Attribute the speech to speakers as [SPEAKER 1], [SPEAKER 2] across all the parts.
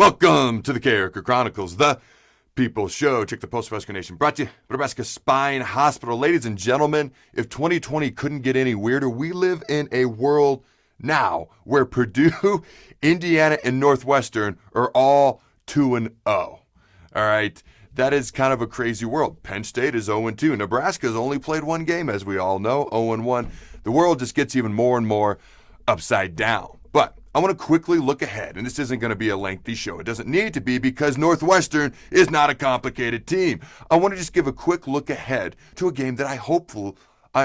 [SPEAKER 1] Welcome to the Carriker Chronicles, the People's Show. Check the Post of Husker Nation. Brought to you by Nebraska Spine Hospital. Ladies and gentlemen, if 2020 couldn't get any weirder, we live in a world now where Purdue, Indiana, and Northwestern are all 2-0. All right, that is kind of a crazy world. Penn State is 0-2. Nebraska's only played one game, as we all know, 0-1. The world just gets even more and more upside down. But I want to quickly look ahead, and this isn't going to be a lengthy show. It doesn't need to be because Northwestern is not a complicated team. I want to just give a quick look ahead to a game that I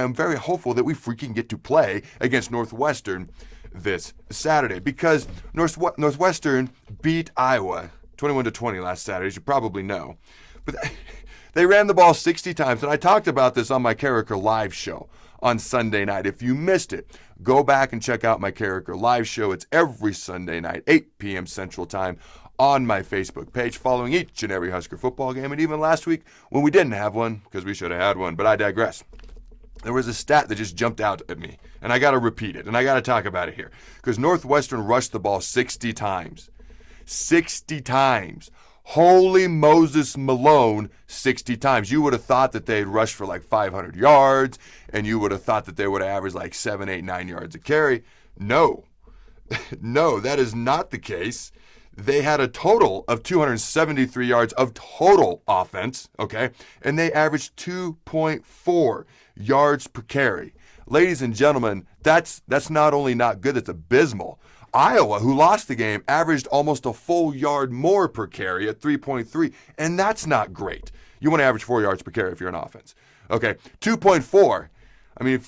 [SPEAKER 1] am very hopeful that we freaking get to play against Northwestern this Saturday, because Northwestern beat Iowa 21-20 last Saturday, as you probably know. But they ran the ball 60 times, and I talked about this on my Carriker Live show on Sunday night. If you missed it, go back and check out my Carriker Live show. It's every Sunday night, 8 p.m. Central Time, on my Facebook page, following each and every Husker football game. And even last week when we didn't have one, because we should have had one, but I digress. There was a stat that just jumped out at me, and I got to repeat it, and I got to talk about it here, because Northwestern rushed the ball 60 times. 60 times. Holy Moses Malone, 60 times. You would have thought that they'd rush for like 500 yards, and you would have thought that they would have averaged like 7, 8, 9 yards a carry. No. No, that is not the case. They had a total of 273 yards of total offense, okay? And they averaged 2.4 yards per carry. Ladies and gentlemen, that's not only not good, it's abysmal. Iowa, who lost the game, averaged almost a full yard more per carry at 3.3, and that's not great. You want to average 4 yards per carry if you're an offense. Okay, 2.4. I mean,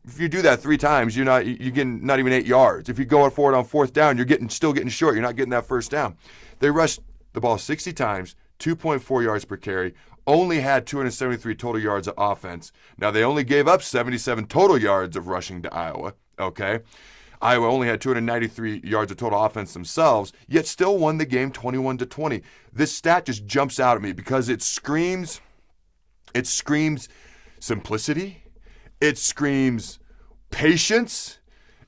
[SPEAKER 1] if you do that 3 times, you're getting not even 8 yards. If you go for it on fourth down, you're still getting short. You're not getting that first down. They rushed the ball 60 times, 2.4 yards per carry, only had 273 total yards of offense. Now, they only gave up 77 total yards of rushing to Iowa, okay? Iowa only had 293 yards of total offense themselves, yet still won the game 21-20. This stat just jumps out at me because it screams simplicity. It screams patience.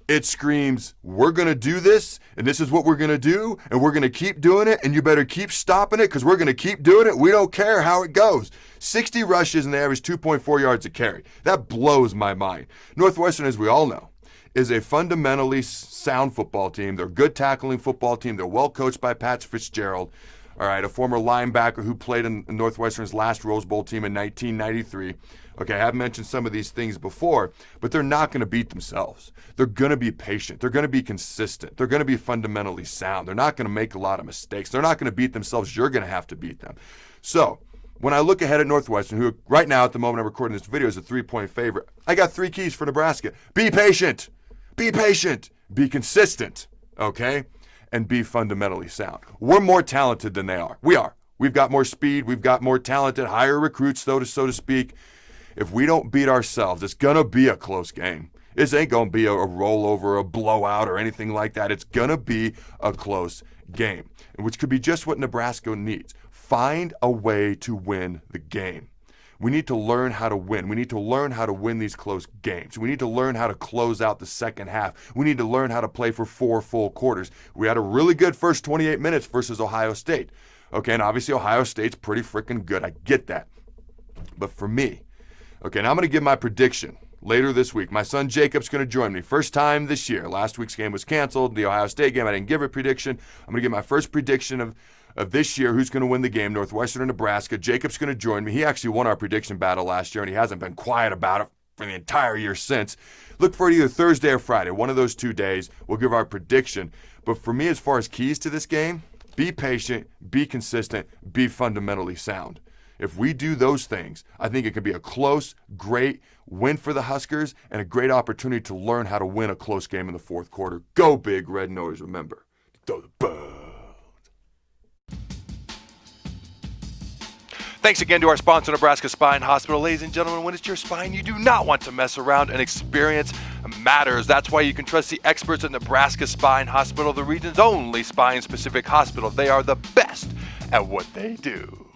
[SPEAKER 1] It screams, we're going to do this, and this is what we're going to do, and we're going to keep doing it, and you better keep stopping it because we're going to keep doing it. We don't care how it goes. 60 rushes, and they average 2.4 yards a carry. That blows my mind. Northwestern, as we all know, is a fundamentally sound football team. They're a good tackling football team. They're well coached by Pat Fitzgerald, all right, a former linebacker who played in Northwestern's last Rose Bowl team in 1993. Okay, I have mentioned some of these things before, but they're not going to beat themselves. They're going to be patient. They're going to be consistent. They're going to be fundamentally sound. They're not going to make a lot of mistakes. They're not going to beat themselves. You're going to have to beat them. So when I look ahead at Northwestern, who right now at the moment I'm recording this video is a 3-point favorite, I got 3 keys for Nebraska. Be patient. Be patient. Be consistent. Okay? And be fundamentally sound. We're more talented than they are. We are. We've got more speed. We've got more talented, higher recruits, so to speak. If we don't beat ourselves, it's going to be a close game. This ain't going to be a rollover, a blowout, or anything like that. It's going to be a close game, which could be just what Nebraska needs. Find a way to win the game. We need to learn how to win. We need to learn how to win these close games. We need to learn how to close out the second half. We need to learn how to play for 4 full quarters. We had a really good first 28 minutes versus Ohio State. Okay, and obviously Ohio State's pretty freaking good. I get that. But for me, okay, now I'm going to give my prediction later this week. My son Jacob's going to join me. First time this year. Last week's game was canceled. The Ohio State game, I didn't give a prediction. I'm going to give my first prediction of this year, who's going to win the game, Northwestern or Nebraska. Jacob's going to join me. He actually won our prediction battle last year, and he hasn't been quiet about it for the entire year since. Look for it either Thursday or Friday. One of those 2 days, we'll give our prediction. But for me, as far as keys to this game, be patient, be consistent, be fundamentally sound. If we do those things, I think it could be a close, great win for the Huskers and a great opportunity to learn how to win a close game in the fourth quarter. Go Big Red, and always remember, throw the ball. Thanks again to our sponsor, Nebraska Spine Hospital. Ladies and gentlemen, when it's your spine, you do not want to mess around, and experience matters. That's why you can trust the experts at Nebraska Spine Hospital, the region's only spine-specific hospital. They are the best at what they do.